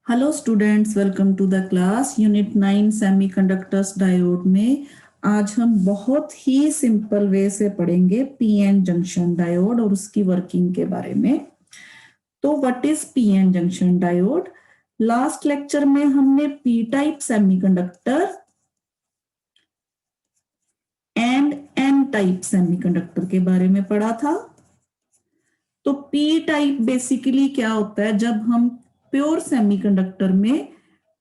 Hello students, welcome to the class unit 9 semiconductors diode में। आज हम बहुत ही सिंपल वे से पढ़ेंगे पीएन जंक्शन डायोड और उसकी वर्किंग के बारे में। तो what is PN junction diode? Last lecture में हमने P type semiconductor and N type semiconductor के बारे में पढ़ा था। तो पी टाइप बेसिकली क्या होता है? जब हम प्योर सेमीकंडक्टर में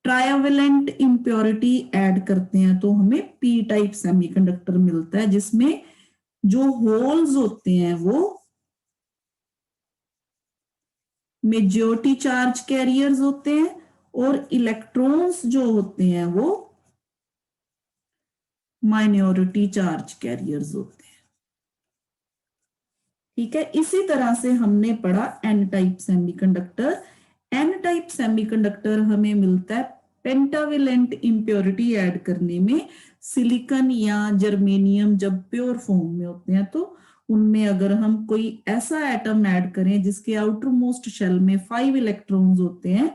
ट्राइवेलेंट इम्प्योरिटी ऐड करते हैं तो हमें पी टाइप सेमीकंडक्टर मिलता है, जिसमें जो होल्स होते हैं वो मेजॉरिटी चार्ज कैरियर्स होते हैं और इलेक्ट्रॉन्स जो होते हैं वो माइनॉरिटी चार्ज कैरियर्स होते हैं। ठीक है, इसी तरह से हमने पढ़ा N type semiconductor. N type semiconductor हमें मिलता है पेंटावेलेंट इम्प्योरिटी ऐड करने में। सिलिकॉन या जर्मेनियम जब प्योर फॉर्म में होते हैं तो उनमें अगर हम कोई ऐसा एटम ऐड करें जिसके आउटर मोस्ट शेल में 5 इलेक्ट्रॉन्स होते हैं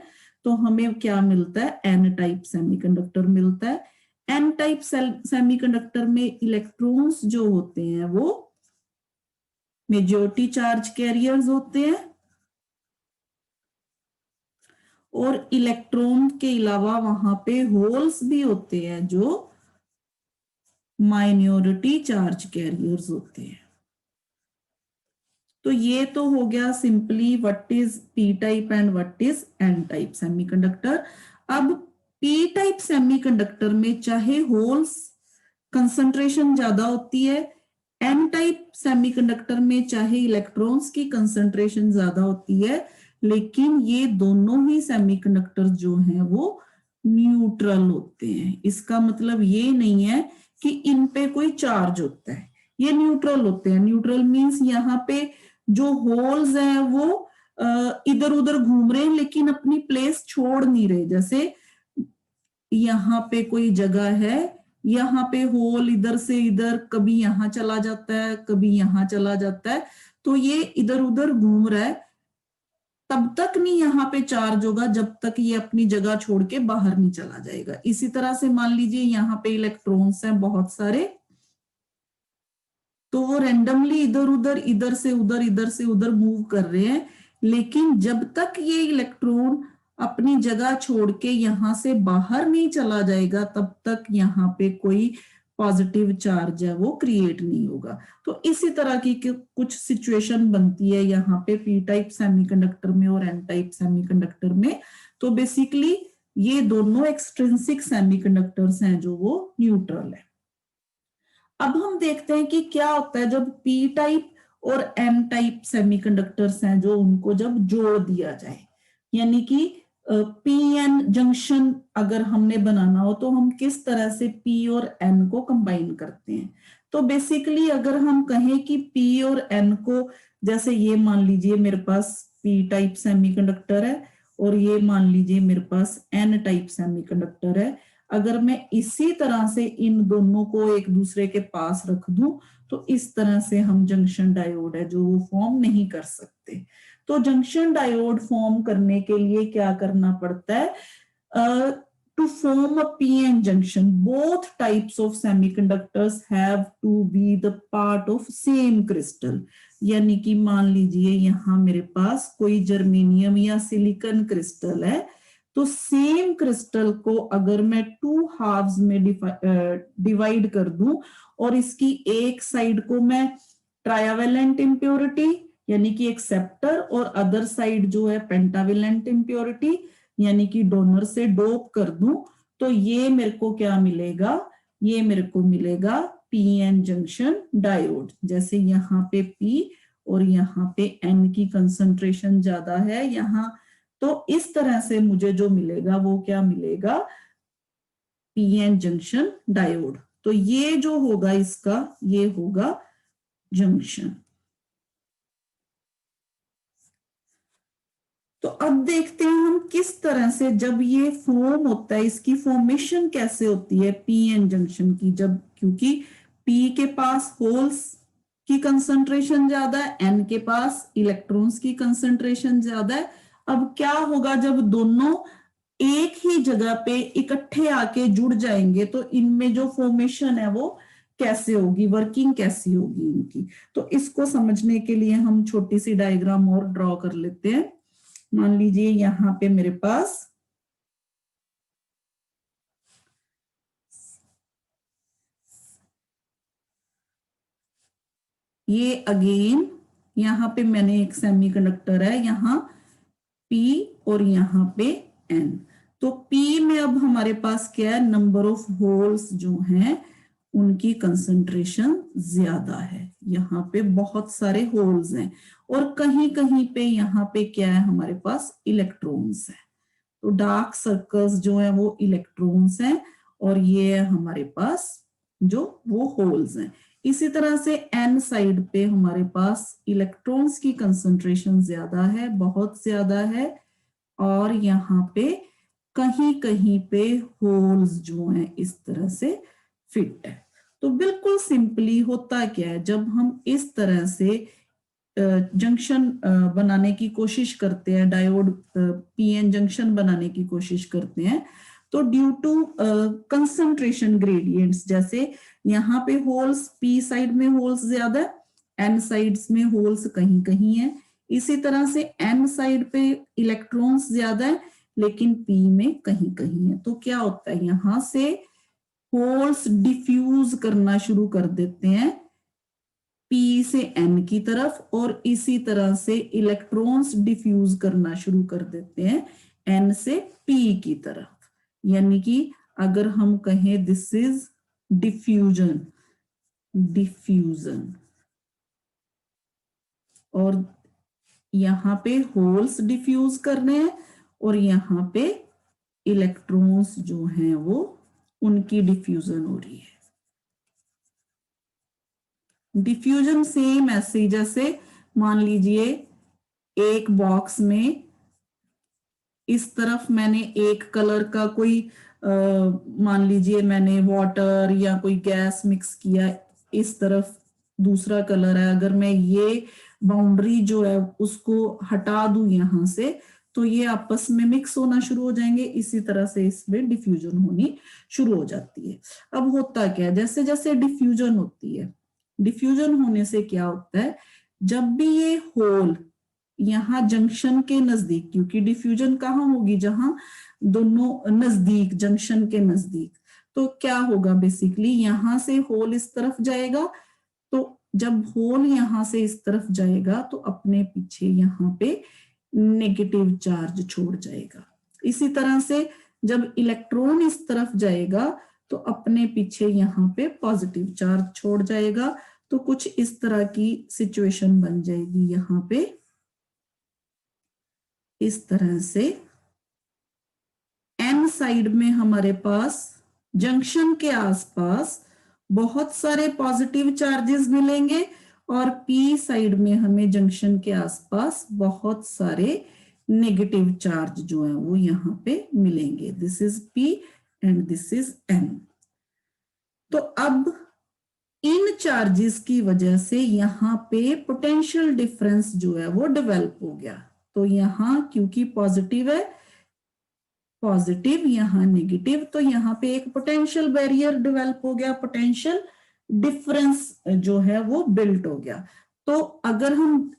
तो हमें क्या मिलता है? एन टाइप सेमीकंडक्टर मिलता है। एन टाइप सेमीकंडक्टर में इलेक्ट्रॉन्स जो होते हैं वो मेजॉरिटी चार्ज कैरियर्स होते हैं और इलेक्ट्रॉन के अलावा वहां पे होल्स भी होते हैं जो माइनॉरिटी चार्ज कैरियर्स होते हैं। तो ये तो हो गया simply what is P type and what is an type semiconductor. अब पी टाइप सेमीकंडक्टर में चाहे होल्स कंसंट्रेशन ज्यादा होती है, एन टाइप सेमीकंडक्टर में चाहे इलेक्ट्रॉन्स की कंसंट्रेशन ज्यादा होती है, लेकिन ये दोनों ही सेमीकंडक्टर्स जो हैं वो न्यूट्रल होते हैं। इसका मतलब ये नहीं है कि इन पे कोई चार्ज होता है, ये न्यूट्रल होते हैं। न्यूट्रल मींस यहाँ पे जो होल्स हैं वो इधर उधर घूम रहे हैं लेकिन अपनी प्लेस छोड़ नहीं रहे। जैसे यहाँ पे कोई जगह है, यहाँ पे होल इधर से इधर कभी यहाँ चला जाता है कभी यहाँ चला जाता है, तो ये इधर उधर घूम रहा है। तब तक नहीं यहाँ पे चार्ज होगा जब तक ये अपनी जगह छोड़ के बाहर नहीं चला जाएगा। इसी तरह से मान लीजिए यहाँ पे इलेक्ट्रॉन्स हैं बहुत सारे, तो वो रेंडमली इधर से उधर मूव कर रहे हैं, लेकिन जब तक ये इलेक्ट्रॉन अपनी जगह छोड़ के यहां से बाहर नहीं चला जाएगा तब तक यहाँ पे कोई पॉजिटिव चार्ज है वो क्रिएट नहीं होगा। तो इसी तरह की कुछ सिचुएशन बनती है यहाँ पे पी टाइप सेमीकंडक्टर में और एन टाइप सेमीकंडक्टर में। तो बेसिकली ये दोनों एक्सट्रिंसिक सेमीकंडक्टर्स हैं जो वो न्यूट्रल है। अब हम देखते हैं कि क्या होता है जब पी टाइप और एन टाइप सेमीकंडक्टर्स हैं जो उनको जब जोड़ दिया जाए, यानी कि पी एन जंक्शन अगर हमने बनाना हो तो हम किस तरह से पी और एन को कंबाइन करते हैं। तो बेसिकली अगर हम कहें कि पी और एन को, जैसे ये मान लीजिए मेरे पास पी टाइप सेमीकंडक्टर है और ये मान लीजिए मेरे पास एन टाइप सेमीकंडक्टर है, अगर मैं इसी तरह से इन दोनों को एक दूसरे के पास रख दूं तो इस तरह से हम जंक्शन डायोड है जो वो फॉर्म नहीं कर सकते। तो जंक्शन डायोड फॉर्म करने के लिए क्या करना पड़ता है? To form a PN junction both types of semiconductors have to be the part of same crystal. यानी कि मान लीजिए यहाँ मेरे पास कोई जर्मेनियम या सिलिकॉन क्रिस्टल है, तो सेम क्रिस्टल को अगर मैं 2 हाफ्स में डिवाइड कर दूं और इसकी एक साइड को मैं ट्राइवेलेंट इम्प्योरिटी यानी कि एक्सेप्टर और अदर साइड जो है पेंटावेलेंट इम्प्योरिटी यानी कि डोनर से डोप कर दूं, तो ये मेरे को क्या मिलेगा? ये मेरे को मिलेगा पीएन जंक्शन डायोड। जैसे यहाँ पे पी और यहाँ पे एन की कंसंट्रेशन ज्यादा है यहाँ, तो इस तरह से मुझे जो मिलेगा वो क्या मिलेगा? PN junction diode. तो ये जो होगा इसका ये होगा जंक्शन। तो अब देखते हैं हम किस तरह से जब ये फॉर्म होता है, इसकी फॉर्मेशन कैसे होती है पीएन जंक्शन की। जब क्योंकि पी के पास होल्स की कंसंट्रेशन ज्यादा है, एन के पास इलेक्ट्रॉन्स की कंसंट्रेशन ज्यादा है। अब क्या होगा जब दोनों एक ही जगह पे इकट्ठे आके जुड़ जाएंगे तो इनमें जो फॉर्मेशन है वो कैसे होगी, वर्किंग कैसी होगी इनकी। तो इसको समझने के लिए हम छोटी सी डायग्राम और ड्रॉ कर लेते हैं। मान लीजिए यहाँ पे मेरे पास ये अगेन यहाँ पे मैंने एक सेमीकंडक्टर है, यहाँ P और यहाँ पे N। तो P में अब हमारे पास क्या है, नंबर ऑफ होल्स जो हैं उनकी कंसंट्रेशन ज्यादा है, यहाँ पे बहुत सारे होल्स हैं और कहीं कहीं पे यहाँ पे क्या है हमारे पास इलेक्ट्रॉन्स है। तो डार्क सर्कल्स जो है वो इलेक्ट्रॉन्स हैं और ये है हमारे पास जो वो होल्स हैं। इसी तरह से एन साइड पे हमारे पास इलेक्ट्रॉन्स की कंसंट्रेशन ज्यादा है, बहुत ज्यादा है, और यहाँ पे कहीं कहीं पे होल्स जो हैं इस तरह से फिट है। तो बिल्कुल सिंपली होता क्या है, जब हम इस तरह से जंक्शन बनाने की कोशिश करते हैं, डायोड पीएन जंक्शन बनाने की कोशिश करते हैं, तो ड्यू टू कंसंट्रेशन ग्रेडियंट्स, जैसे यहाँ पे होल्स पी साइड में होल्स ज्यादा, एन साइड्स में होल्स कहीं कहीं है, इसी तरह से एन साइड पे इलेक्ट्रॉन्स ज्यादा है लेकिन पी में कहीं कहीं है। तो क्या होता है, यहां से होल्स डिफ्यूज करना शुरू कर देते हैं P से N की तरफ, और इसी तरह से इलेक्ट्रॉन्स डिफ्यूज करना शुरू कर देते हैं N से P की तरफ। यानी कि अगर हम कहें दिस इज डिफ्यूजन, डिफ्यूजन, और यहाँ पे होल्स डिफ्यूज कर रहे हैं और यहाँ पे इलेक्ट्रॉन्स जो हैं वो उनकी डिफ्यूजन हो रही है। डिफ्यूजन सेम ऐसे, जैसे मान लीजिए एक बॉक्स में इस तरफ मैंने एक कलर का कोई मान लीजिए मैंने वाटर या कोई गैस मिक्स किया, इस तरफ दूसरा कलर है, अगर मैं ये बाउंड्री जो है उसको हटा दूं यहां से, तो ये आपस में मिक्स होना शुरू हो जाएंगे, इसी तरह से इसमें डिफ्यूजन होनी शुरू हो जाती है। अब होता क्या है, जैसे जैसे डिफ्यूजन होती है, डिफ्यूजन होने से क्या होता है, जब भी ये होल यहाँ जंक्शन के नजदीक, क्योंकि डिफ्यूजन कहाँ होगी, जहां दोनों नजदीक, जंक्शन के नजदीक, तो क्या होगा बेसिकली यहां से होल इस तरफ जाएगा, तो जब होल यहां से इस तरफ जाएगा तो अपने पीछे यहाँ पे नेगेटिव चार्ज छोड़ जाएगा। इसी तरह से जब इलेक्ट्रॉन इस तरफ जाएगा तो अपने पीछे यहाँ पे पॉजिटिव चार्ज छोड़ जाएगा। तो कुछ इस तरह की सिचुएशन बन जाएगी यहाँ पे, इस तरह से एन साइड में हमारे पास जंक्शन के आसपास बहुत सारे पॉजिटिव चार्जेस मिलेंगे और पी साइड में हमें जंक्शन के आसपास बहुत सारे नेगेटिव चार्ज जो है वो यहाँ पे मिलेंगे। This is P and this is an. तो अब इन चार्जेस की वजह से यहाँ पे पोटेंशियल डिफरेंस जो है वो डेवलप हो गया। तो यहाँ क्योंकि पॉजिटिव है, पॉजिटिव यहाँ नेगेटिव, तो यहाँ पे एक पोटेंशियल बैरियर डेवलप हो गया, पोटेंशियल डिफरेंस जो है वो बिल्ट हो गया। तो अगर हम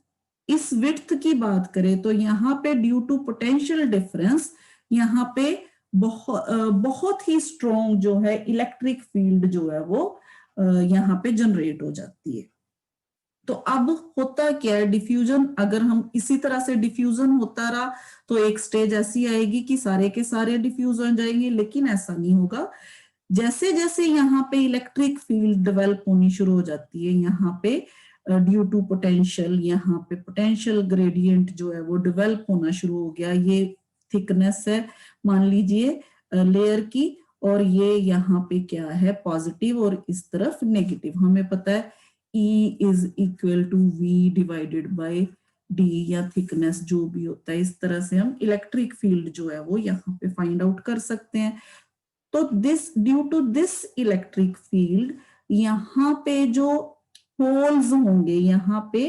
इस विड्थ की बात करें तो यहाँ पे ड्यू टू पोटेंशियल डिफरेंस यहाँ पे बहुत ही स्ट्रॉन्ग जो है इलेक्ट्रिक फील्ड जो है वो यहाँ पे जनरेट हो जाती है। तो अब होता क्या है, डिफ्यूजन अगर हम इसी तरह से डिफ्यूजन होता रहा तो एक स्टेज ऐसी आएगी कि सारे के सारे डिफ्यूज हो जाएंगे, लेकिन ऐसा नहीं होगा। जैसे जैसे यहाँ पे इलेक्ट्रिक फील्ड डेवलप होनी शुरू हो जाती है, यहाँ पे ड्यू टू पोटेंशियल, यहाँ पे पोटेंशियल ग्रेडियंट जो है वो डेवलप होना शुरू हो गया। ये थिकनेस है मान लीजिए लेयर की, और ये यहाँ पे क्या है पॉजिटिव और इस तरफ नेगेटिव। हमें पता है E is equal to V divided by D, या थिकनेस जो भी होता है, इस तरह से हम इलेक्ट्रिक फील्ड जो है वो यहाँ पे फाइंड आउट कर सकते हैं। तो this due to this electric field यहाँ पे जो होल्स होंगे यहाँ पे,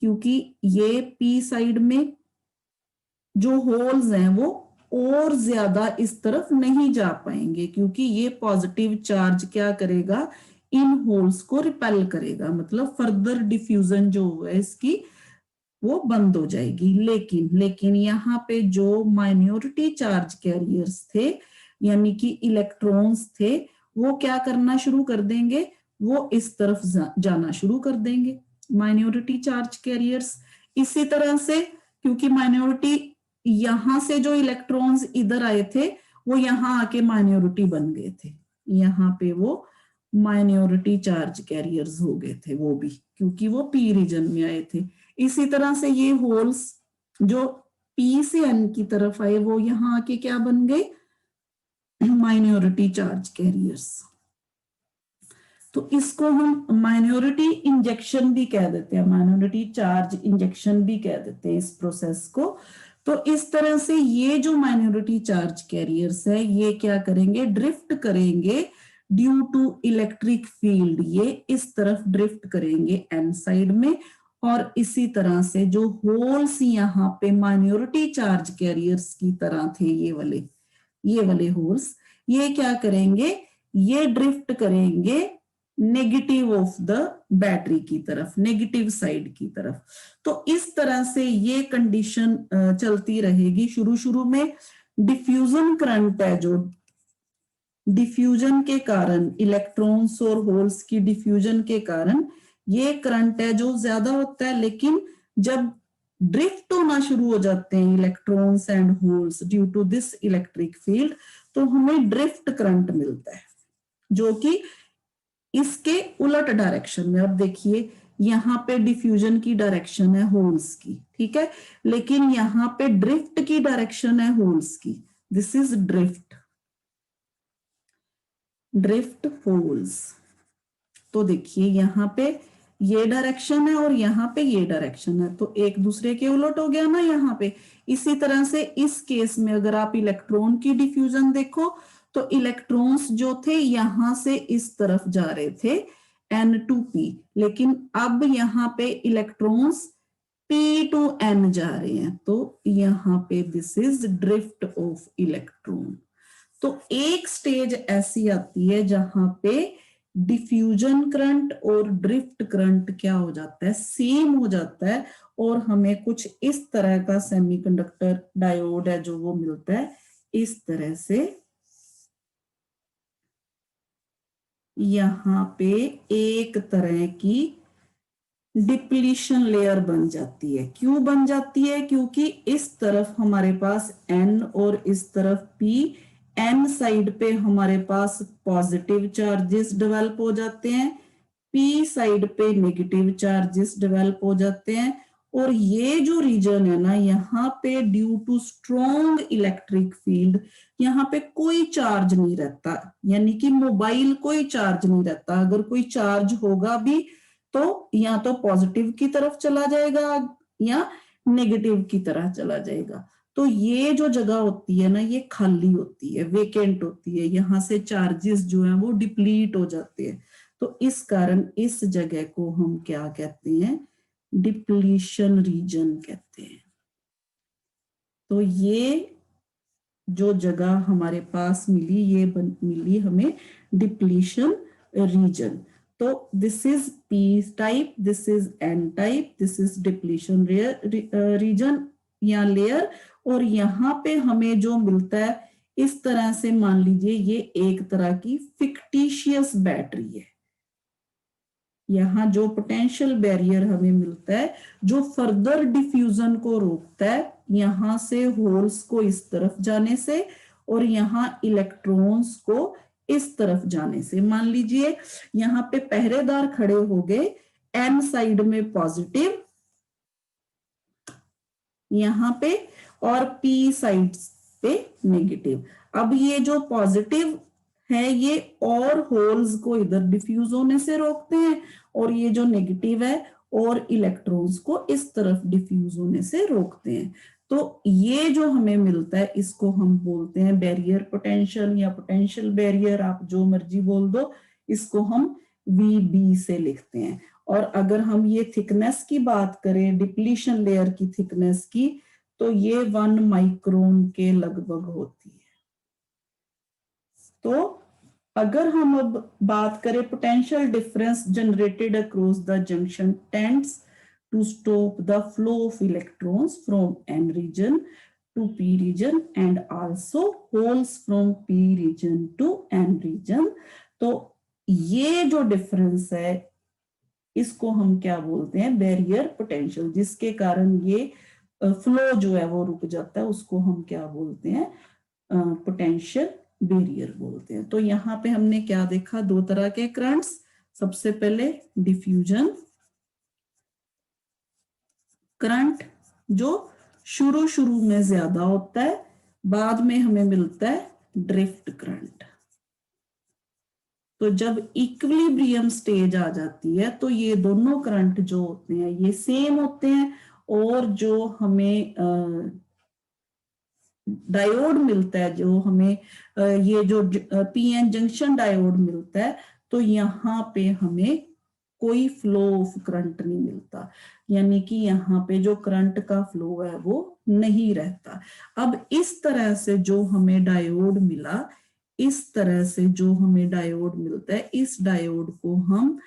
क्योंकि ये P साइड में जो होल्स हैं वो और ज्यादा इस तरफ नहीं जा पाएंगे, क्योंकि ये पॉजिटिव चार्ज क्या करेगा, इन होल्स को रिपेल करेगा, मतलब फर्दर डिफ्यूजन जो है इसकी वो बंद हो जाएगी। लेकिन यहाँ पे जो माइनॉरिटी चार्ज कैरियर्स थे, यानी कि इलेक्ट्रॉन्स थे, वो क्या करना शुरू कर देंगे, वो इस तरफ जाना शुरू कर देंगे, माइनॉरिटी चार्ज कैरियर्स। इसी तरह से क्योंकि माइनॉरिटी, यहां से जो इलेक्ट्रॉन्स इधर आए थे वो यहां आके माइनॉरिटी बन गए थे, यहाँ पे वो माइनॉरिटी चार्ज कैरियर्स हो गए थे वो भी, क्योंकि वो पी रीजन में आए थे। इसी तरह से ये होल्स जो पी से एन की तरफ आए वो यहां आके क्या बन गए, माइनॉरिटी चार्ज कैरियर्स। तो इसको हम माइनॉरिटी इंजेक्शन भी कह देते हैं, माइनॉरिटी चार्ज इंजेक्शन भी कह देते हैं इस प्रोसेस को। तो इस तरह से ये जो माइनॉरिटी चार्ज कैरियर्स है ये क्या करेंगे, ड्रिफ्ट करेंगे ड्यू टू इलेक्ट्रिक फील्ड, ये इस तरफ ड्रिफ्ट करेंगे एन साइड में। और इसी तरह से जो होल्स यहाँ पे माइनॉरिटी चार्ज कैरियर्स की तरह थे, ये वाले होल्स, ये क्या करेंगे, ये ड्रिफ्ट करेंगे नेगेटिव ऑफ द बैटरी की तरफ, नेगेटिव साइड की तरफ। तो इस तरह से ये कंडीशन चलती रहेगी। शुरू में डिफ्यूजन करंट है, जो डिफ्यूजन के कारण, इलेक्ट्रॉन्स और होल्स की डिफ्यूजन के कारण ये करंट है जो ज्यादा होता है, लेकिन जब ड्रिफ्ट होना शुरू हो जाते हैं electrons and holes due to this electric field, तो हमें ड्रिफ्ट करंट मिलता है, जो कि इसके उलट डायरेक्शन में। अब देखिए यहाँ पे डिफ्यूजन की डायरेक्शन है होल्स की, ठीक है, लेकिन यहाँ पे ड्रिफ्ट की डायरेक्शन है होल्स की। This is drift holes. तो देखिए यहाँ पे ये डायरेक्शन है और यहाँ पे ये डायरेक्शन है, तो एक दूसरे के उलट हो गया ना यहाँ पे। इसी तरह से इस केस में अगर आप इलेक्ट्रॉन की डिफ्यूजन देखो तो इलेक्ट्रॉन्स जो थे यहां से इस तरफ जा रहे थे N2P, लेकिन अब यहाँ पे इलेक्ट्रॉन्स P to N जा रहे हैं, तो यहाँ पे this is drift of electron. तो एक स्टेज ऐसी आती है जहां पे डिफ्यूजन करंट और ड्रिफ्ट करंट क्या हो जाता है, सेम हो जाता है, और हमें कुछ इस तरह का सेमीकंडक्टर डायोड है जो वो मिलता है। इस तरह से यहाँ पे एक तरह की डिप्लीशन लेयर बन जाती है। क्यों बन जाती है, क्योंकि इस तरफ हमारे पास N और इस तरफ P, N साइड पे हमारे पास पॉजिटिव चार्जेस डेवलप हो जाते हैं, P साइड पे नेगेटिव चार्जेस डेवलप हो जाते हैं। और ये जो रीजन है ना, यहाँ पे due to strong electric field यहाँ पे कोई चार्ज नहीं रहता, यानी कि मोबाइल कोई चार्ज नहीं रहता। अगर कोई चार्ज होगा भी तो या तो पॉजिटिव की तरफ चला जाएगा या नेगेटिव की तरह चला जाएगा। तो ये जो जगह होती है ना, ये खाली होती है, वेकेंट होती है, यहाँ से चार्जेस जो है वो डिप्लीट हो जाते हैं। तो इस कारण इस जगह को हम क्या कहते हैं, डिप्लीशन रीजन कहते हैं। तो ये जो जगह हमारे पास मिली, ये मिली हमें डिप्लीशन रीजन। तो this is P type, this is N type, this is depletion region या लेयर। और यहाँ पे हमें जो मिलता है इस तरह से, मान लीजिए ये एक तरह की फिक्टिशियस बैटरी है। यहाँ जो पोटेंशियल बैरियर हमें मिलता है जो फर्दर डिफ्यूजन को रोकता है, यहाँ से होल्स को इस तरफ जाने से और यहाँ इलेक्ट्रॉन्स को इस तरफ जाने से। मान लीजिए यहाँ पे पहरेदार खड़े हो गए, N साइड में पॉजिटिव यहाँ पे और P साइड पे नेगेटिव। अब ये जो पॉजिटिव है ये और होल्स को इधर डिफ्यूज होने से रोकते हैं, और ये जो नेगेटिव है और इलेक्ट्रॉन्स को इस तरफ डिफ्यूज होने से रोकते हैं। तो ये जो हमें मिलता है इसको हम बोलते हैं बैरियर पोटेंशियल या पोटेंशियल बैरियर, आप जो मर्जी बोल दो। इसको हम VB से लिखते हैं। और अगर हम ये थिकनेस की बात करें, डिप्लीशन लेयर की थिकनेस की, तो ये 1 माइक्रोन के लगभग होती है। तो अगर हम अब बात करें potential difference generated across the junction tends to stop the flow of electrons from N region to P region and also holes from P region to N region. तो ये जो डिफरेंस है इसको हम क्या बोलते हैं, बैरियर पोटेंशियल, जिसके कारण ये फ्लो जो है वो रुक जाता है, उसको हम क्या बोलते हैं, पोटेंशियल बैरियर बोलते हैं। तो यहाँ पे हमने क्या देखा, दो तरह के करंट्स। सबसे पहले डिफ्यूजन करंट जो शुरू में ज्यादा होता है, बाद में हमें मिलता है ड्रिफ्ट करंट। तो जब इक्विलिब्रियम स्टेज आ जाती है तो ये दोनों करंट जो होते हैं ये सेम होते हैं, और जो हमें डायोड मिलता है, जो हमें ये जो पीएन जंक्शन डायोड मिलता है, तो यहाँ पे हमें कोई फ्लो ऑफ करंट नहीं मिलता, यानी कि यहाँ पे जो करंट का फ्लो है वो नहीं रहता। अब इस तरह से जो हमें डायोड मिला, इस तरह से जो हमें डायोड मिलता है, इस डायोड को हम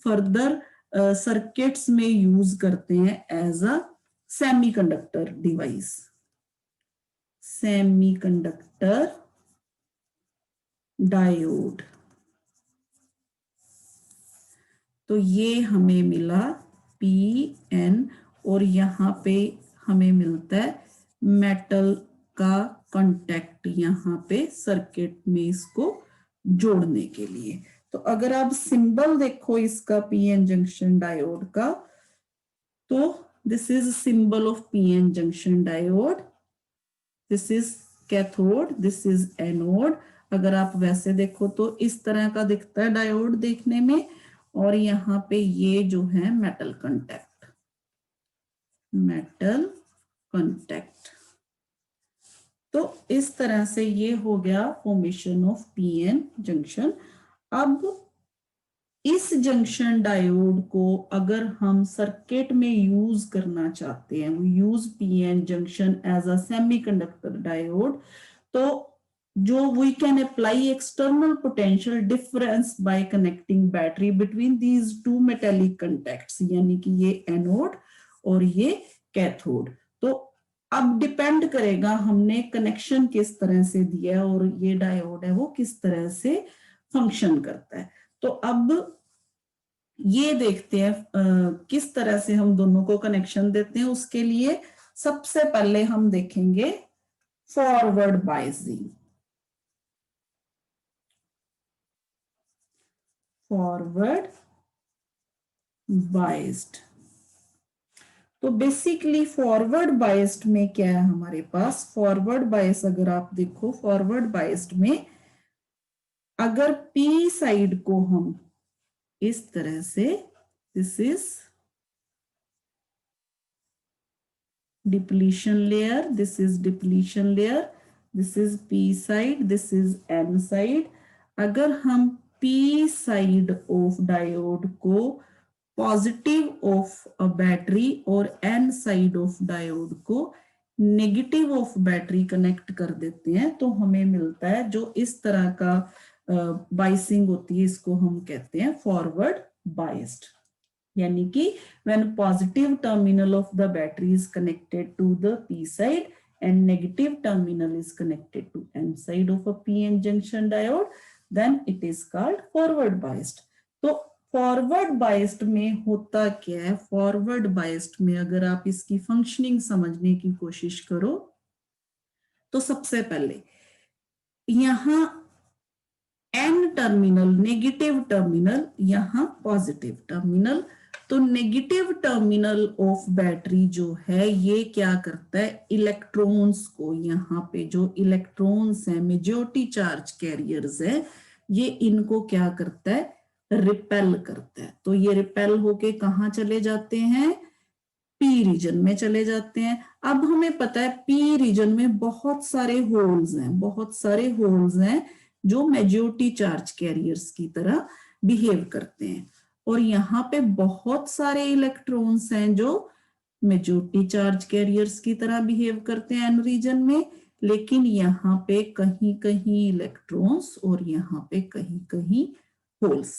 फर्दर सर्किट्स में यूज करते हैं as a semiconductor device. Semiconductor diode. तो ये हमें मिला पीएन, और यहाँ पे हमें मिलता है मेटल का कांटेक्ट यहाँ पे सर्किट में इसको जोड़ने के लिए। तो अगर आप सिंबल देखो इसका पीएन जंक्शन डायोड का, तो this is symbol of PN junction diode, this is cathode, this is anode. अगर आप वैसे देखो तो इस तरह का दिखता है डायोड देखने में, और यहाँ पे ये जो है मेटल कांटेक्ट, मेटल कांटेक्ट। तो इस तरह से ये हो गया फॉर्मेशन ऑफ पीएन जंक्शन। अब इस जंक्शन डायोड को अगर हम सर्किट में यूज करना चाहते हैं, we use PN junction as a semiconductor diode, तो जो we can apply external potential difference by connecting battery between these two metallic contacts, यानी कि ये एनोड और ये कैथोड। तो अब डिपेंड करेगा हमने कनेक्शन किस तरह से दिया है और ये डायोड है वो किस तरह से फंक्शन करता है। तो अब ये देखते हैं किस तरह से हम दोनों को कनेक्शन देते हैं। उसके लिए सबसे पहले हम देखेंगे फॉरवर्ड बायसिंग। Forward biased. तो बेसिकली फॉरवर्ड बायस्ड में क्या है हमारे पास, फॉरवर्ड बायस अगर आप देखो, फॉरवर्ड बायस्ड में अगर पी साइड को हम इस तरह से, this is depletion layer, this is depletion layer, this is P side, this is an side. अगर हम पी साइड ऑफ डायोड को पॉजिटिव ऑफ अ बैटरी और एन साइड ऑफ डायोड को नेगेटिव ऑफ बैटरी कनेक्ट कर देते हैं, तो हमें मिलता है जो इस तरह का बाइसिंग होती है, इसको हम कहते हैं फॉरवर्ड बाइस्ड। यानी कि when positive terminal of the battery is connected to the P side and negative terminal is connected to N side of a PN junction diode, then it is called forward biased. तो forward biased में होता क्या है, forward biased में अगर आप इसकी functioning समझने की कोशिश करो तो सबसे पहले यहां एन टर्मिनल नेगेटिव टर्मिनल, यहां पॉजिटिव टर्मिनल। तो नेगेटिव टर्मिनल ऑफ बैटरी जो है ये क्या करता है, इलेक्ट्रॉन्स को, यहाँ पे जो इलेक्ट्रॉन्स हैं मेजॉरिटी चार्ज कैरियर्स है, ये इनको क्या करता है, रिपेल करता है। तो ये रिपेल होके कहाँ चले जाते हैं, पी रीजन में चले जाते हैं। अब हमें पता है पी रीजन में बहुत सारे होल्स हैं, बहुत सारे होल्स हैं जो मेजॉरिटी चार्ज कैरियर्स की तरह बिहेव करते हैं, और यहाँ पे बहुत सारे इलेक्ट्रॉन्स हैं जो मेजॉरिटी चार्ज कैरियर्स की तरह बिहेव करते हैं एन रीजन में, लेकिन यहाँ पे कहीं कहीं इलेक्ट्रॉन्स और यहाँ पे कहीं कहीं होल्स।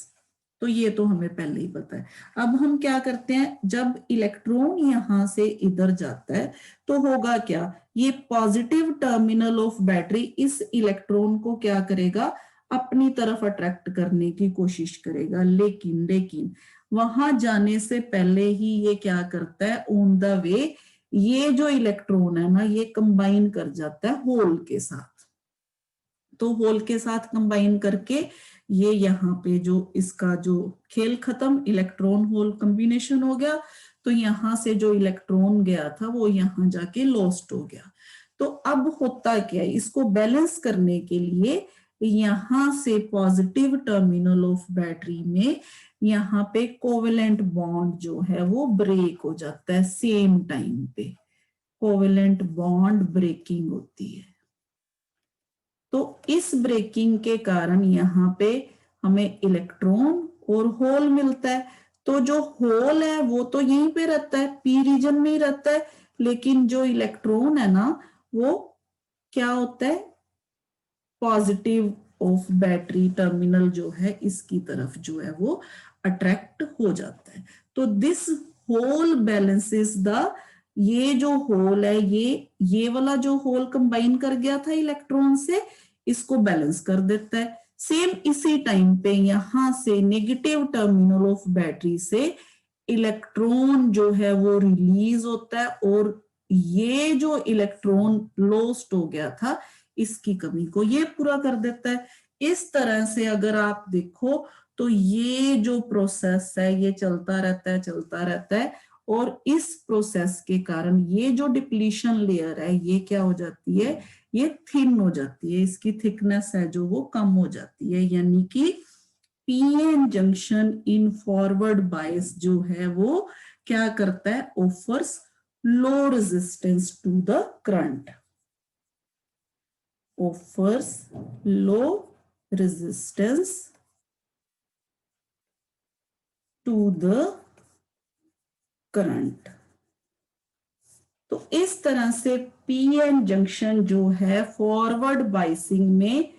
तो ये तो हमें पहले ही पता है। अब हम क्या करते हैं, जब इलेक्ट्रॉन यहां से इधर जाता है तो होगा क्या, ये पॉजिटिव टर्मिनल ऑफ बैटरी इस इलेक्ट्रॉन को क्या करेगा, अपनी तरफ अट्रैक्ट करने की कोशिश करेगा, लेकिन वहां जाने से पहले ही ये क्या करता है, ऑन द वे ये जो इलेक्ट्रॉन है ना, ये कंबाइन कर जाता है होल के साथ। तो होल के साथ कंबाइन करके ये यहाँ पे जो इसका जो खेल खत्म, इलेक्ट्रॉन होल कॉम्बिनेशन हो गया। तो यहां से जो इलेक्ट्रॉन गया था वो यहां जाके लॉस्ट हो गया। तो अब होता क्या है, इसको बैलेंस करने के लिए यहां से पॉजिटिव टर्मिनल ऑफ बैटरी में यहाँ पे कोवेलेंट बॉन्ड जो है वो ब्रेक हो जाता है, सेम टाइम पे कोवेलेंट बॉन्ड ब्रेकिंग होती है। तो इस ब्रेकिंग के कारण यहाँ पे हमें इलेक्ट्रॉन और होल मिलता है। तो जो होल है वो तो यहीं पे रहता है, पी रीजन में ही रहता है, लेकिन जो इलेक्ट्रॉन है ना वो क्या होता है, पॉजिटिव ऑफ बैटरी टर्मिनल जो है इसकी तरफ जो है वो अट्रैक्ट हो जाता है। तो दिस होल बैलेंसेस द, ये जो होल है ये वाला जो होल कंबाइन कर गया था इलेक्ट्रॉन से, इसको बैलेंस कर देता है। सेम इसी टाइम पे यहां से नेगेटिव टर्मिनल ऑफ बैटरी से इलेक्ट्रॉन जो है वो रिलीज होता है और ये जो इलेक्ट्रॉन लॉस्ट हो गया था इसकी कमी को ये पूरा कर देता है। इस तरह से अगर आप देखो तो ये जो प्रोसेस है ये चलता रहता है और इस प्रोसेस के कारण ये जो डिप्लीशन लेयर है ये क्या हो जाती है, ये थिन हो जाती है, इसकी थिकनेस है जो वो कम हो जाती है। यानी कि PN junction in forward bias जो है वो क्या करता है, offers low resistance to the current, offers low resistance to the current। तो इस तरह से पीएन जंक्शन जो है फॉरवर्ड बाइसिंग में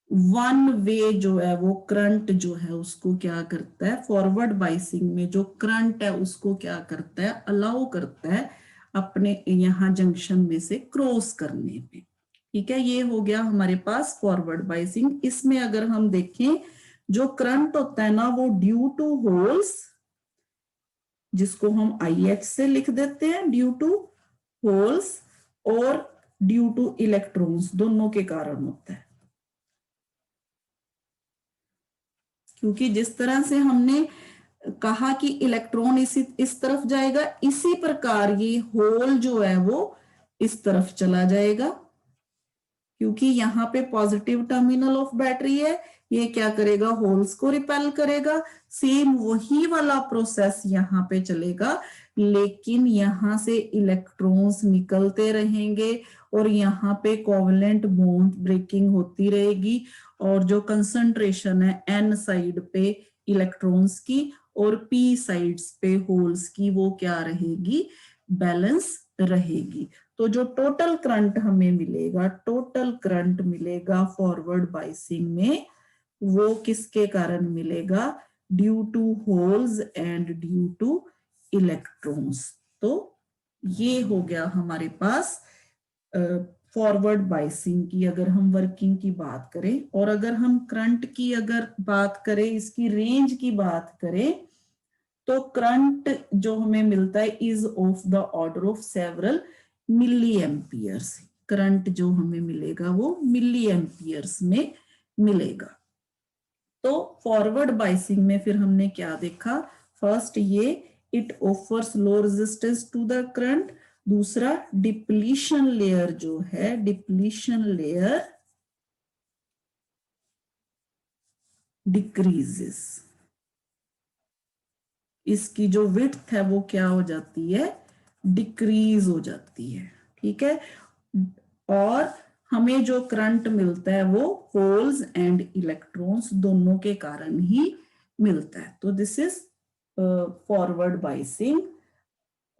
वन वे जो है वो करंट जो है उसको क्या करता है, फॉरवर्ड बाइसिंग में जो करंट है उसको क्या करता है, अलाउ करता है अपने यहाँ जंक्शन में से क्रॉस करने पे। ठीक है, ये हो गया हमारे पास फॉरवर्ड बाइसिंग। इसमें अगर हम देखें जो करंट होता है ना वो ड्यू टू होल्स, जिसको हम IH से लिख देते हैं, ड्यू टू होल्स और ड्यू टू इलेक्ट्रॉन्स, दोनों के कारण होता है। क्योंकि जिस तरह से हमने कहा कि इलेक्ट्रॉन इस तरफ जाएगा, इसी प्रकार ये होल जो है वो इस तरफ चला जाएगा, क्योंकि यहाँ पे पॉजिटिव टर्मिनल ऑफ बैटरी है, ये क्या करेगा, होल्स को रिपेल करेगा। सेम वही वाला प्रोसेस यहाँ पे चलेगा, लेकिन यहाँ से इलेक्ट्रॉन्स निकलते रहेंगे और यहाँ पे कोवेलेंट बॉन्ड ब्रेकिंग होती रहेगी और जो कंसंट्रेशन है N साइड पे इलेक्ट्रॉन्स की और P साइड्स पे होल्स की वो क्या रहेगी, बैलेंस रहेगी। तो जो टोटल करंट हमें मिलेगा, टोटल करंट मिलेगा फॉरवर्ड बाइसिंग में, वो किसके कारण मिलेगा, due to holes and due to electrons. तो ये हो गया हमारे पास फॉरवर्ड बाइसिंग की अगर हम वर्किंग की बात करें। और अगर हम करंट की अगर बात करें, इसकी रेंज की बात करें, तो करंट जो हमें मिलता है is of the order of several milliamperes. Current जो हमें मिलेगा वो मिली एम्पियर्स में मिलेगा। तो फॉरवर्ड बाइसिंग में फिर हमने क्या देखा, फर्स्ट ये it offers low resistance to the current, दूसरा डिप्लीशन लेयर जो है, डिप्लीशन लेयर डिक्रीजेस, इसकी जो विड्थ है वो क्या हो जाती है, डिक्रीज हो जाती है। ठीक है, और हमें जो करंट मिलता है वो होल्स एंड इलेक्ट्रॉन्स दोनों के कारण ही मिलता है। तो दिस इज फॉरवर्ड बाइसिंग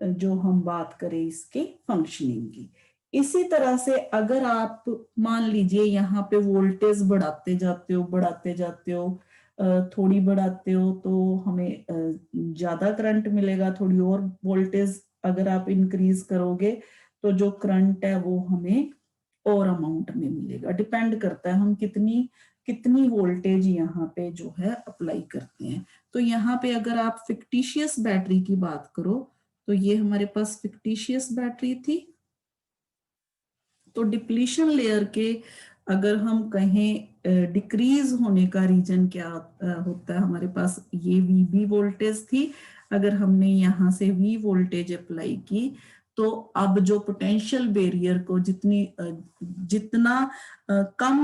जो हम बात करें इसके फंक्शनिंग की। इसी तरह से अगर आप मान लीजिए यहाँ पे वोल्टेज बढ़ाते जाते हो, थोड़ी बढ़ाते हो तो हमें ज्यादा करंट मिलेगा, थोड़ी और वोल्टेज अगर आप इंक्रीज करोगे तो जो करंट है वो हमें और अमाउंट में मिलेगा। डिपेंड करता है हम कितनी कितनी वोल्टेज यहाँ पे जो है अप्लाई करते हैं। तो यहाँ पे अगर आप फिक्टिशियस बैटरी की बात करो तो ये हमारे पास फिक्टिशियस बैटरी थी। तो डिप्लीशन लेयर के अगर हम कहें डिक्रीज होने का रीजन क्या होता है, हमारे पास ये वीबी वोल्टेज थी। अगर हमने यहाँ से वी वोल्टेज अप्लाई की तो अब जो पोटेंशियल बैरियर को जितना कम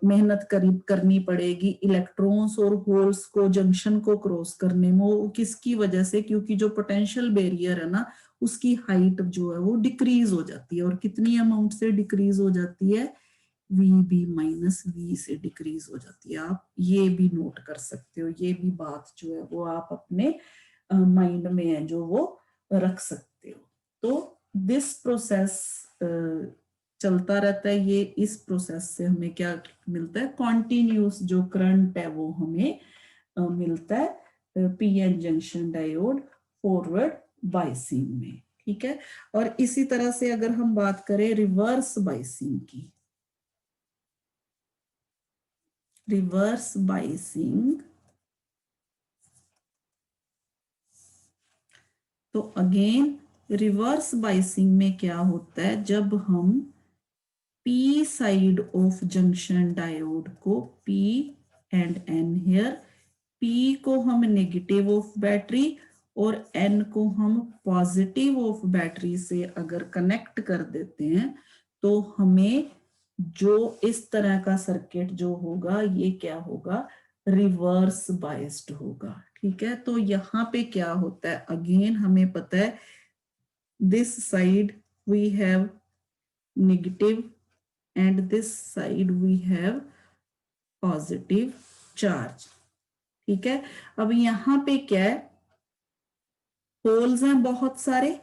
मेहनत करनी पड़ेगी इलेक्ट्रॉन्स और होल्स को जंक्शन को क्रॉस करने में, वो किसकी वजह से, क्योंकि जो पोटेंशियल बैरियर है ना उसकी हाइट जो है वो डिक्रीज हो जाती है। और कितनी अमाउंट से डिक्रीज हो जाती है, वी बी माइनस वी से डिक्रीज हो जाती है। आप ये भी नोट कर सकते हो, ये भी बात जो है वो आप अपने माइंड में है जो वो रख सकते हो। तो दिस प्रोसेस चलता रहता है। ये इस प्रोसेस से हमें क्या मिलता है, कॉन्टिन्यूस जो करंट है वो हमें मिलता है PN junction diode forward biasing में। ठीक है। और इसी तरह से अगर हम बात करें रिवर्स बायसिंग की, रिवर्स बायसिंग, तो अगेन रिवर्स बायसिंग में क्या होता है, जब हम P side of junction diode को P and N here, P को हम नेगेटिव ऑफ बैटरी और एन को हम पॉजिटिव ऑफ बैटरी से अगर कनेक्ट कर देते हैं तो हमें जो इस तरह का सर्किट जो होगा ये क्या होगा, रिवर्स बाइस्ड होगा। ठीक है। तो यहाँ पे क्या होता है, अगेन हमें पता है this side we have negative and this side we have positive charge। ठीक है। अब यहां पे क्या है, होल्स हैं बहुत सारे,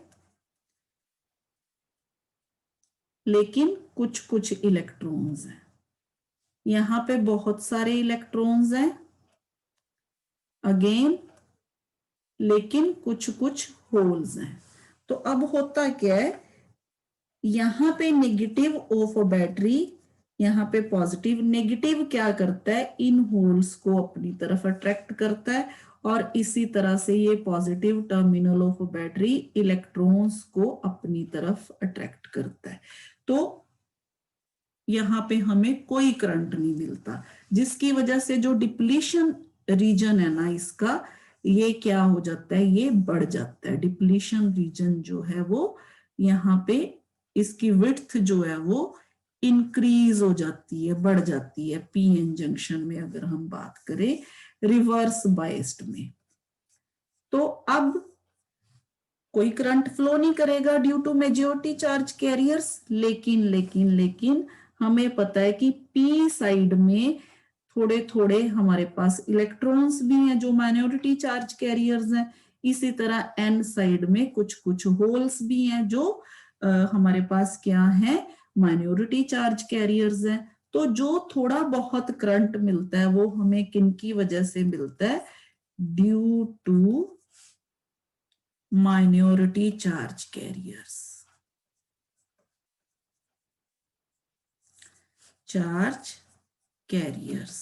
लेकिन कुछ कुछ इलेक्ट्रॉन्स हैं। यहां पे बहुत सारे इलेक्ट्रॉन्स हैं अगेन, लेकिन कुछ कुछ होल्स हैं। तो अब होता क्या है, यहां पे नेगेटिव ऑफ बैटरी, यहाँ पे पॉजिटिव, नेगेटिव क्या करता है, इन होल्स को अपनी तरफ अट्रैक्ट करता है और इसी तरह से ये positive terminal of battery electrons को अपनी तरफ अट्रैक्ट करता है। तो यहाँ पे हमें कोई करंट नहीं मिलता, जिसकी वजह से जो डिप्लीशन रीजन है ना इसका, ये क्या हो जाता है, ये बढ़ जाता है। डिप्लीशन रीजन जो है वो यहाँ पे इसकी विड्थ जो है वो इंक्रीज हो जाती है, बढ़ जाती है पीएन जंक्शन में अगर हम बात करें रिवर्स बाइस्ड में। तो अब कोई करंट फ्लो नहीं करेगा due to majority charge carriers, लेकिन हमें पता है कि पी साइड में थोड़े थोड़े हमारे पास इलेक्ट्रॉन्स भी हैं जो माइनॉरिटी चार्ज कैरियर्स हैं। इसी तरह एन साइड में कुछ कुछ होल्स भी हैं जो हमारे पास क्या है, माइनॉरिटी चार्ज कैरियर्स हैं। तो जो थोड़ा बहुत करंट मिलता है वो हमें किनकी वजह से मिलता है, due to minority charge carriers, charge carriers।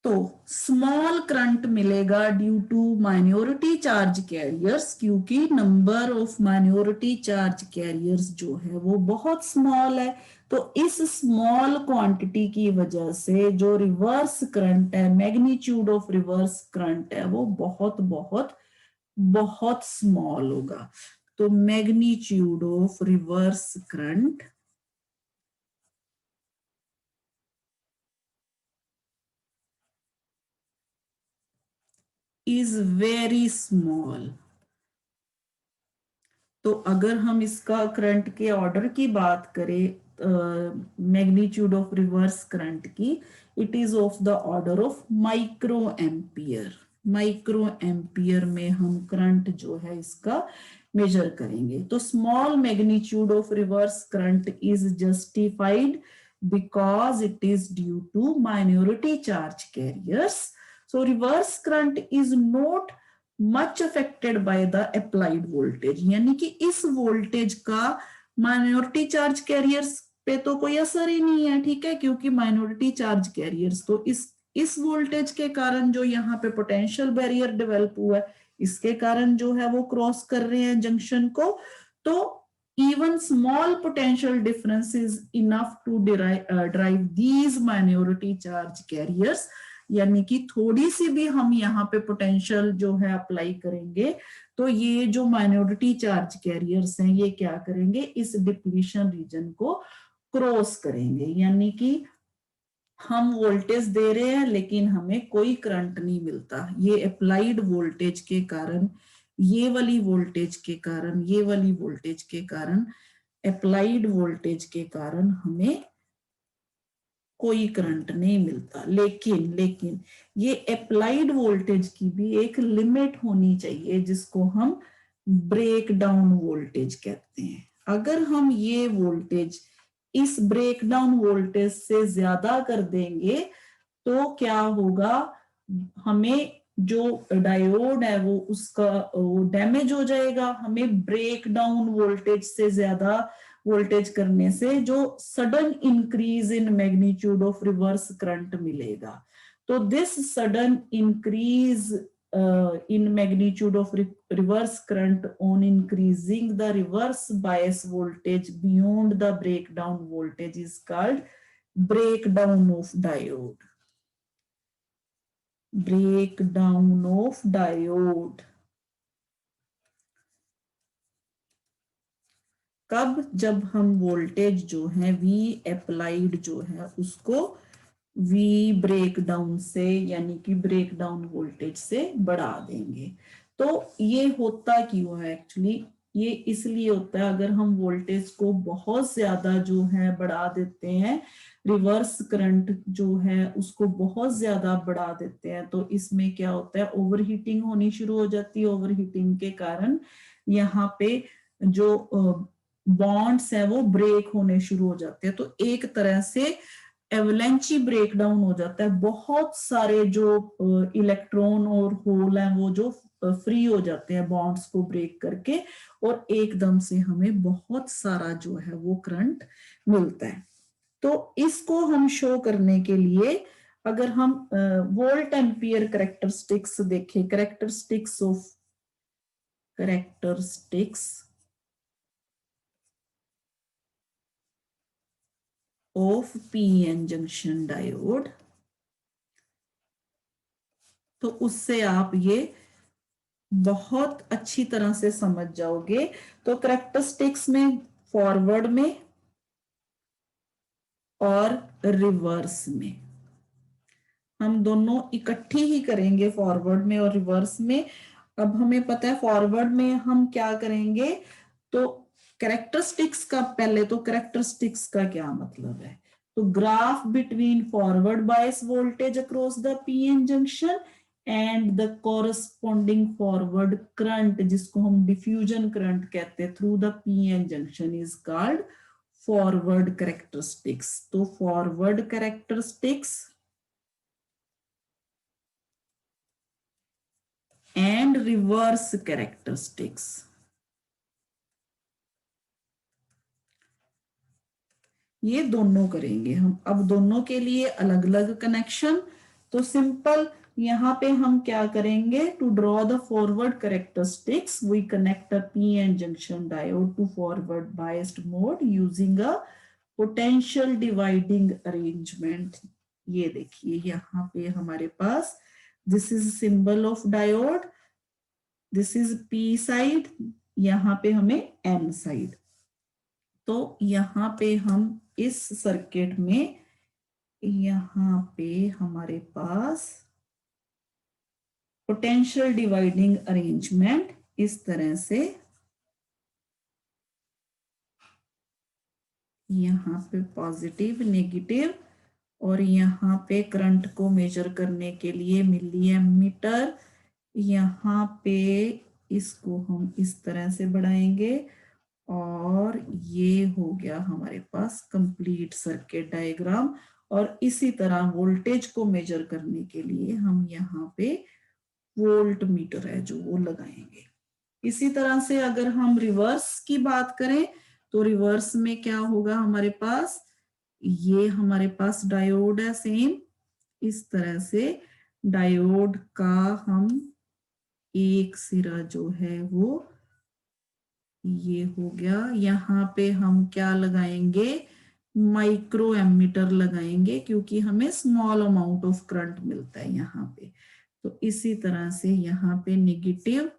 तो स्मॉल करंट मिलेगा due to minority charge carriers, क्योंकि number of minority charge carriers जो है वो बहुत स्मॉल है। तो इस स्मॉल क्वांटिटी की वजह से जो रिवर्स करंट है, मैग्नीट्यूड ऑफ रिवर्स करंट है वो बहुत बहुत बहुत स्मॉल होगा। तो magnitude of reverse current is very small. तो अगर हम इसका करंट के ऑर्डर की बात करें, मैग्नीट्यूड ऑफ रिवर्स करंट की, it is of the order of micro ampere. Micro ampere में हम करंट जो है इसका मेजर करेंगे। तो small magnitude of reverse current is justified because it is due to minority charge carriers. So reverse current is not much affected by the applied voltage, यानी कि इस वोल्टेज का माइनॉरिटी चार्ज कैरियर्स पे तो कोई असर ही नहीं है, ठीक है, क्योंकि माइनॉरिटी चार्ज कैरियर्स तो इस वोल्टेज के कारण जो यहाँ पे पोटेंशियल बैरियर डेवलप हुआ है, इसके कारण जो है वो क्रॉस कर रहे हैं जंक्शन को। तो even small potential difference is enough to drive these minority charge carriers, यानी कि थोड़ी सी भी हम यहाँ पे पोटेंशियल जो है अप्लाई करेंगे तो ये जो माइनॉरिटी चार्ज कैरियर्स हैं ये क्या करेंगे, इस डिप्लीशन रीजन को क्रॉस करेंगे, यानी कि हम वोल्टेज दे रहे हैं लेकिन हमें कोई करंट नहीं मिलता। ये अप्लाइड वोल्टेज के कारण, ये वाली वोल्टेज के कारण, ये वाली वोल्टेज के कारण, अप्लाइड वोल्टेज के कारण हमें कोई करंट नहीं मिलता। लेकिन ये अप्लाइड वोल्टेज की भी एक लिमिट होनी चाहिए जिसको हम ब्रेक डाउन वोल्टेज कहते हैं। अगर हम ये वोल्टेज इस ब्रेक डाउन वोल्टेज से ज्यादा कर देंगे तो क्या होगा, हमें जो डायोड है वो उसका वो डैमेज हो जाएगा। हमें ब्रेक डाउन वोल्टेज से ज्यादा वोल्टेज करने से जो sudden increase in magnitude of reverse current मिलेगा। तो this sudden increase in magnitude of reverse current on increasing the reverse bias voltage beyond the breakdown voltage is called breakdown of diode. Breakdown of diode कब, जब हम voltage जो है V applied जो है उसको V ब्रेक डाउन से यानी कि ब्रेक डाउन वोल्टेज से बढ़ा देंगे। तो ये होता क्यों है, एक्चुअली ये इसलिए होता है अगर हम वोल्टेज को बहुत ज्यादा जो है बढ़ा देते हैं, रिवर्स करंट जो है उसको बहुत ज्यादा बढ़ा देते हैं तो इसमें क्या होता है, ओवरहीटिंग होनी शुरू हो जाती है। ओवरहीटिंग के कारण यहाँ पे जो बॉन्ड्स है वो ब्रेक होने शुरू हो जाते हैं। तो एक तरह से एवलेंची ब्रेकडाउन हो जाता है, बहुत सारे जो इलेक्ट्रॉन और होल हैं वो जो फ्री हो जाते हैं बॉन्ड्स को ब्रेक करके और एकदम से हमें बहुत सारा जो है वो करंट मिलता है। तो इसको हम शो करने के लिए अगर हम वोल्ट एम्पियर कैरेक्टरिस्टिक्स देखें, characteristics of PN junction diode, तो उससे आप ये बहुत अच्छी तरह से समझ जाओगे। तो कैरेक्टरिस्टिक्स में फॉरवर्ड में और रिवर्स में हम दोनों इकट्ठी ही करेंगे, फॉरवर्ड में और रिवर्स में। अब हमें पता है फॉरवर्ड में हम क्या करेंगे, तो कैरेक्टरिस्टिक्स का पहले तो कैरेक्टरिस्टिक्स का क्या मतलब है, तो graph between forward bias voltage across the PN junction and the corresponding forward current जिसको हम डिफ्यूजन करंट कहते हैं through the PN junction is called forward characteristics. तो forward characteristics and reverse characteristics, ये दोनों करेंगे हम। अब दोनों के लिए अलग अलग कनेक्शन, तो सिंपल यहाँ पे हम क्या करेंगे, to draw the forward characteristics we connect a PN junction diode to forward biased mode using a potential dividing arrangement. ये देखिए यहाँ पे हमारे पास this is symbol of diode, this is P side, यहाँ पे हमें एन साइड। तो यहाँ पे हम इस सर्किट में यहाँ पे हमारे पास पोटेंशियल डिवाइडिंग अरेंजमेंट इस तरह से, यहाँ पे पॉजिटिव नेगेटिव और यहाँ पे करंट को मेजर करने के लिए मिली एमीटर, यहाँ पे इसको हम इस तरह से बढ़ाएंगे और ये हो गया हमारे पास कंप्लीट सर्किट डायग्राम। और इसी तरह वोल्टेज को मेजर करने के लिए हम यहाँ पे वोल्ट मीटर है जो वो लगाएंगे। इसी तरह से अगर हम रिवर्स की बात करें तो रिवर्स में क्या होगा हमारे पास, ये हमारे पास डायोड है सेम इस तरह से। डायोड का हम एक सिरा जो है वो ये हो गया। यहाँ पे हम क्या लगाएंगे, माइक्रो एमीटर लगाएंगे क्योंकि हमें स्मॉल अमाउंट ऑफ करंट मिलता है यहाँ पे। तो इसी तरह से यहाँ पे नेगेटिव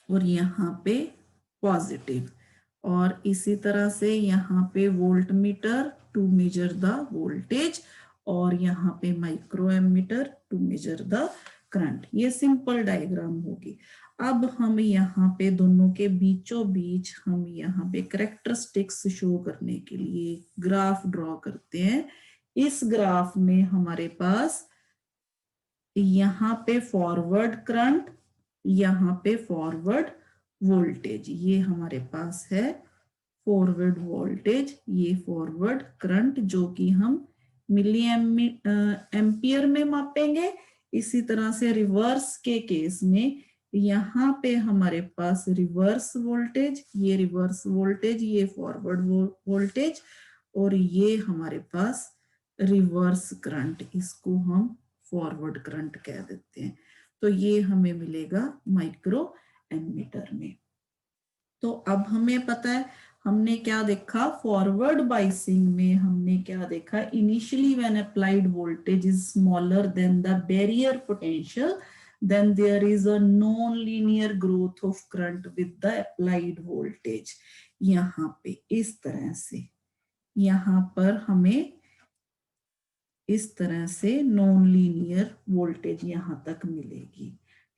और यहाँ पे पॉजिटिव, और इसी तरह से यहाँ पे voltmeter to measure the voltage और यहाँ पे microammeter to measure the current. ये सिंपल डायग्राम होगी। अब हम यहाँ पे दोनों के बीचों बीच हम यहाँ पे कैरेक्टरिस्टिक्स शो करने के लिए ग्राफ ड्रॉ करते हैं। इस ग्राफ में हमारे पास यहाँ पे फॉरवर्ड करंट, यहाँ पे फॉरवर्ड वोल्टेज, ये हमारे पास है फॉरवर्ड वोल्टेज, ये फॉरवर्ड करंट जो कि हम मिली एम्पियर में मापेंगे। इसी तरह से रिवर्स के केस में यहाँ पे हमारे पास रिवर्स वोल्टेज, ये रिवर्स वोल्टेज, ये फॉरवर्ड वोल्टेज और ये हमारे पास रिवर्स करंट, इसको हम फॉरवर्ड करंट कह देते हैं। तो ये हमें मिलेगा माइक्रो एमीटर में। तो अब हमें पता है हमने क्या देखा, फॉरवर्ड बाइसिंग में हमने क्या देखा, initially when applied voltage is smaller than the barrier potential then there is a non-linear growth of current with the applied voltage। यहाँ पे इस तरह से, यहाँ पर हमें इस तरह से नॉन लीनियर वोल्टेज यहां तक मिलेगी।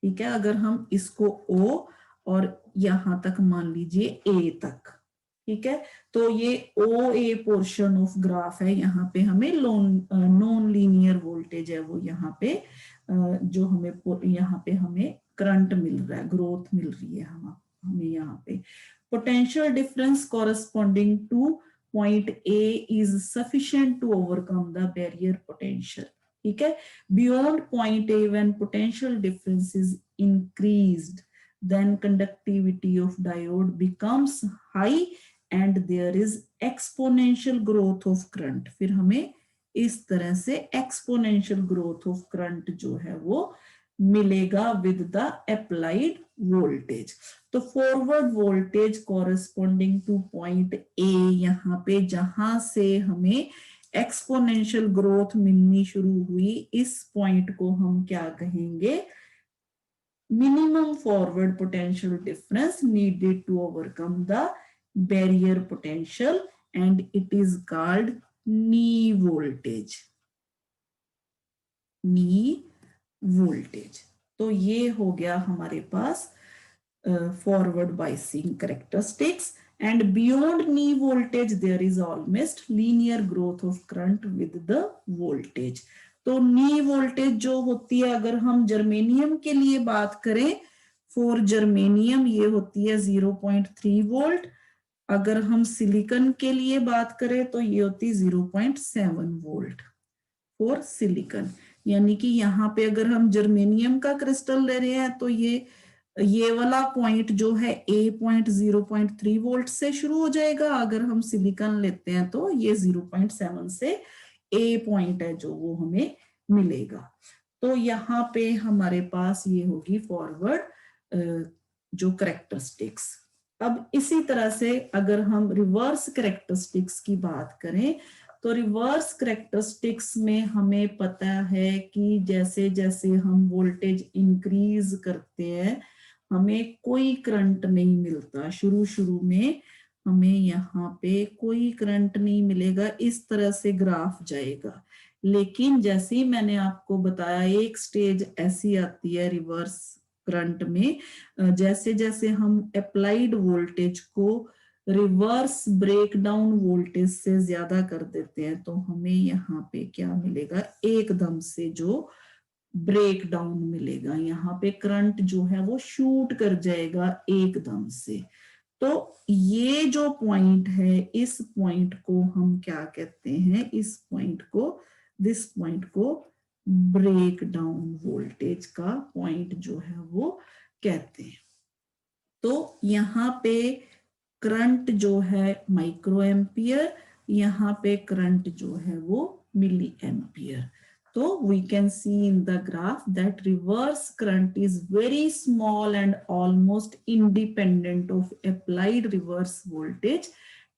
ठीक है, अगर हम इसको O और यहां तक मान लीजिए A तक, ठीक है, तो ये OA पोर्शन ऑफ ग्राफ है। यहाँ पे हमें नॉन लीनियर वोल्टेज है वो यहाँ पे जो हमें यहाँ पे हमें करंट मिल रहा है, ग्रोथ मिल रही है हमें यहाँ पे। Potential difference corresponding to point A is sufficient to overcome the barrier potential। ठीक है, beyond point A when potential difference is increased then conductivity of diode becomes high and there is exponential growth of current। फिर हमें इस तरह से exponential growth of current जो है वो मिलेगा with the applied voltage। तो forward voltage corresponding two point A, यहाँ पे जहां से हमें एक्सपोनेंशियल ग्रोथ मिलनी शुरू हुई, इस पॉइंट को हम क्या कहेंगे, minimum forward potential difference needed to overcome the barrier potential and it is called knee voltage. Knee voltage. तो ये हो गया हमारे पास forward biasing characteristics, and beyond knee voltage there is almost linear growth of current with the voltage। तो नी voltage जो होती है, अगर हम जर्मेनियम के लिए बात करें, फॉर जर्मेनियम ये होती है 0.3 वोल्ट। अगर हम सिलिकॉन के लिए बात करें तो ये होती है 0.7 वोल्ट फॉर सिलिकॉन। यानी कि यहाँ पे अगर हम जर्मेनियम का क्रिस्टल ले रहे हैं तो ये वाला पॉइंट जो है A पॉइंट 0.3 वोल्ट से शुरू हो जाएगा। अगर हम सिलिकॉन लेते हैं तो ये 0.7 से A पॉइंट है जो वो हमें मिलेगा। तो यहाँ पे हमारे पास ये होगी फॉरवर्ड जो कैरेक्टरिस्टिक्स। अब इसी तरह से अगर हम रिवर्स कैरेक्टरिस्टिक्स की बात करें तो रिवर्स कैरेक्टरिस्टिक्स में हमें पता है कि जैसे जैसे हम वोल्टेज इंक्रीज करते हैं हमें कोई करंट नहीं मिलता। शुरू में हमें यहाँ पे कोई करंट नहीं मिलेगा, इस तरह से ग्राफ जाएगा। लेकिन जैसे ही मैंने आपको बताया एक स्टेज ऐसी आती है रिवर्स करंट में, जैसे जैसे हम अप्लाइड वोल्टेज को रिवर्स ब्रेकडाउन वोल्टेज से ज्यादा कर देते हैं तो हमें यहाँ पे क्या मिलेगा, एकदम से जो ब्रेक डाउन मिलेगा, यहाँ पे करंट जो है वो शूट कर जाएगा एकदम से। तो ये जो पॉइंट है, इस पॉइंट को हम क्या कहते हैं, इस पॉइंट को, दिस पॉइंट को ब्रेक डाउन वोल्टेज का पॉइंट जो है वो कहते हैं। तो यहाँ पे करंट जो है माइक्रो एम्पियर, यहाँ पे करंट जो है वो milliampere. So we can see in the graph that reverse current is very small and almost independent of applied reverse voltage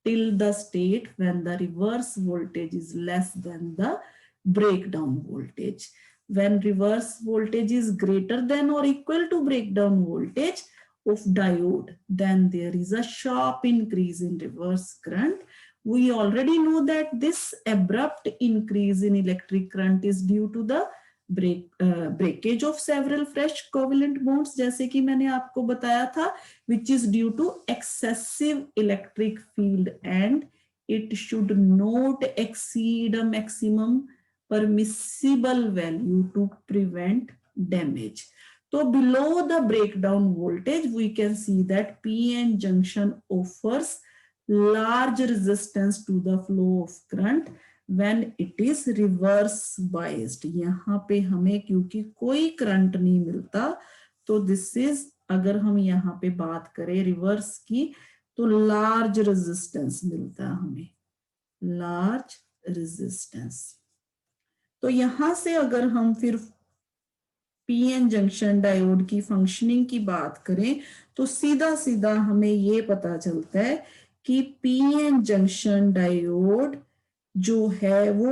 till the state when the reverse voltage is less than the breakdown voltage. When reverse voltage is greater than or equal to breakdown voltage of diode, then there is a sharp increase in reverse current. We already know that this abrupt increase in electric current is due to the breakage of several fresh covalent bonds, जैसे कि मैंने आपको बताया था, which is due to excessive electric field and it should not exceed a maximum permissible value to prevent damage. So below the breakdown voltage, we can see that PN junction offers large resistance to the flow of current when it is reverse biased. यहाँ पे हमें क्योंकि कोई current नहीं मिलता, तो this is, अगर हम यहाँ पे बात करें रिवर्स की, तो लार्ज रेजिस्टेंस मिलता है हमें, लार्ज रेजिस्टेंस। तो यहां से अगर हम फिर पीएन जंक्शन डायोड की फंक्शनिंग की बात करें, तो सीधा सीधा हमें ये पता चलता है कि पीएन जंक्शन डायोड जो है वो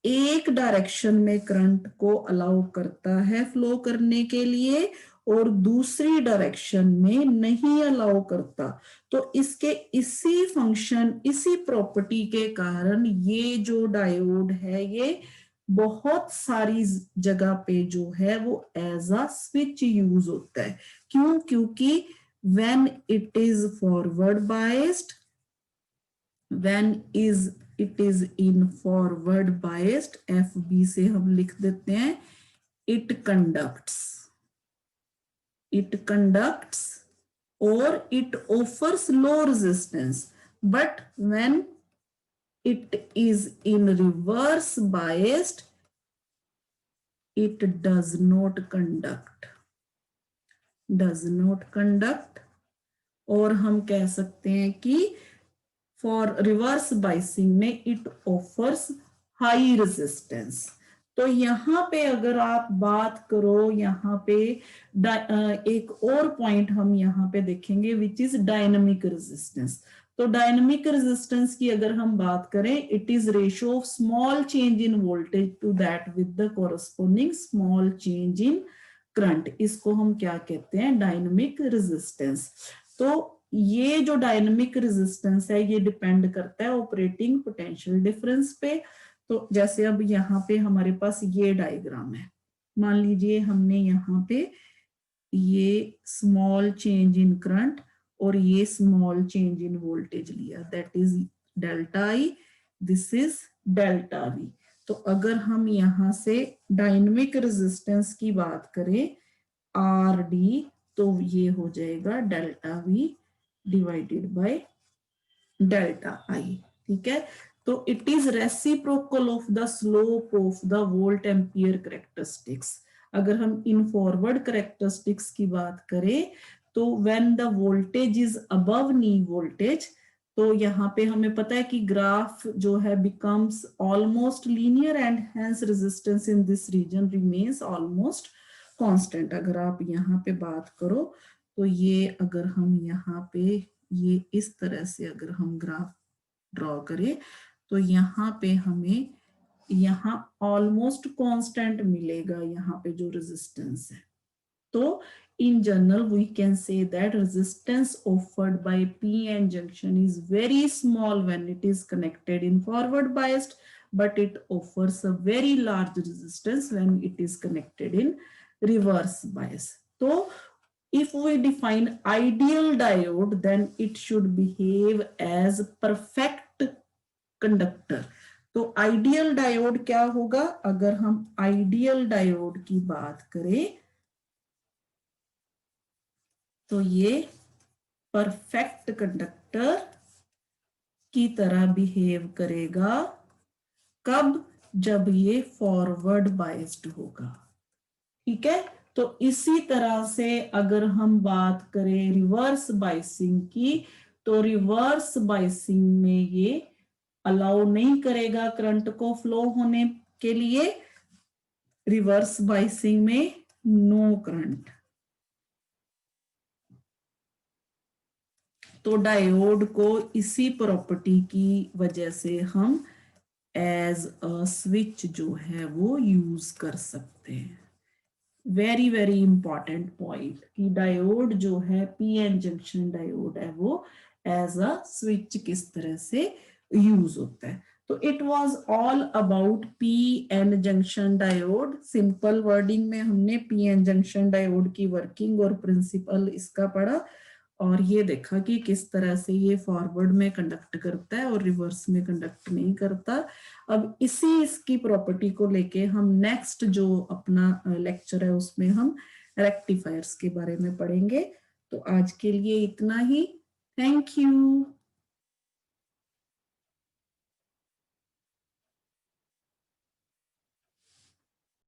एक डायरेक्शन में करंट को अलाउ करता है फ्लो करने के लिए और दूसरी डायरेक्शन में नहीं अलाउ करता। तो इसके इसी फंक्शन, इसी प्रॉपर्टी के कारण ये जो डायोड है ये बहुत सारी जगह पे जो है वो एज अ स्विच यूज होता है। क्यों? क्योंकि when it is forward biased, when it is in forward biased, FB से हम लिख देते हैं, इट कंडक्ट्स और it offers low resistance, but when it is in reverse biased, it does not conduct, और हम कह सकते हैं कि फॉर रिवर्स बाइसिंग में इट ऑफर्स हाई रेजिस्टेंस। तो यहाँ पे अगर आप बात करो, यहाँ पे एक और पॉइंट हम यहाँ पे देखेंगे विच इज डायनामिक रेजिस्टेंस। तो डायनामिक रेजिस्टेंस की अगर हम बात करें, it is ratio of small change in voltage to that with the corresponding small change in current. इसको हम क्या कहते हैं? Dynamic resistance. तो ये जो डायनामिक रेजिस्टेंस है ये डिपेंड करता है ऑपरेटिंग पोटेंशियल डिफरेंस पे। तो जैसे अब यहाँ पे हमारे पास ये डायग्राम है, मान लीजिए हमने यहाँ पे ये स्मॉल चेंज इन करंट और ये स्मॉल चेंज इन वोल्टेज लिया, that is delta I, this is delta we. तो अगर हम यहाँ से डायनेमिक रेजिस्टेंस की बात करें आर डी, तो ये हो जाएगा delta we divided by delta आई। ठीक है, तो it is reciprocal of the slope of the volt ampere characteristics. अगर हम इन फॉरवर्ड कैरेक्टरिस्टिक्स की बात करें, तो when the voltage is above knee voltage, तो यहाँ पे हमें पता है कि ग्राफ जो है becomes almost linear and hence resistance in this region remains almost constant. अगर आप यहाँ पे बात करो, तो ये अगर हम यहाँ पे ये इस तरह से अगर हम ग्राफ ड्रॉ करें, तो यहाँ पे हमें यहाँ ऑलमोस्ट कांस्टेंट मिलेगा, यहाँ पे जो रेजिस्टेंस है। तो in general we can say that resistance offered by PN junction is very small when it is connected in forward biased, but it offers a very large resistance when it is connected in reverse bias. So if we define ideal diode, then it should behave as perfect conductor. तो ideal diode क्या होगा? अगर हम ideal diode की बात करें तो ये परफेक्ट कंडक्टर की तरह बिहेव करेगा। कब? जब ये फॉरवर्ड बाइस्ड होगा। ठीक है, तो इसी तरह से अगर हम बात करें रिवर्स बाइसिंग की, तो रिवर्स बाइसिंग में ये अलाउ नहीं करेगा करंट को फ्लो होने के लिए। रिवर्स बाइसिंग में नो करंट। तो डायोड को इसी प्रॉपर्टी की वजह से हम एज अ स्विच जो है वो यूज कर सकते हैं। वेरी वेरी इंपॉर्टेंट पॉइंट कि डायोड जो है पीएन जंक्शन डायोड है वो एज अ स्विच किस तरह से यूज होता है। तो it was all about PN junction diode. Simple wording में हमने पीएन जंक्शन डायोड की वर्किंग और प्रिंसिपल इसका पढ़ा, और ये देखा कि किस तरह से ये फॉरवर्ड में कंडक्ट करता है और रिवर्स में कंडक्ट नहीं करता। अब इसी इसकी प्रॉपर्टी को लेके हम नेक्स्ट जो अपना लेक्चर है उसमें हम रेक्टिफायर्स के बारे में पढ़ेंगे। तो आज के लिए इतना ही। Thank you.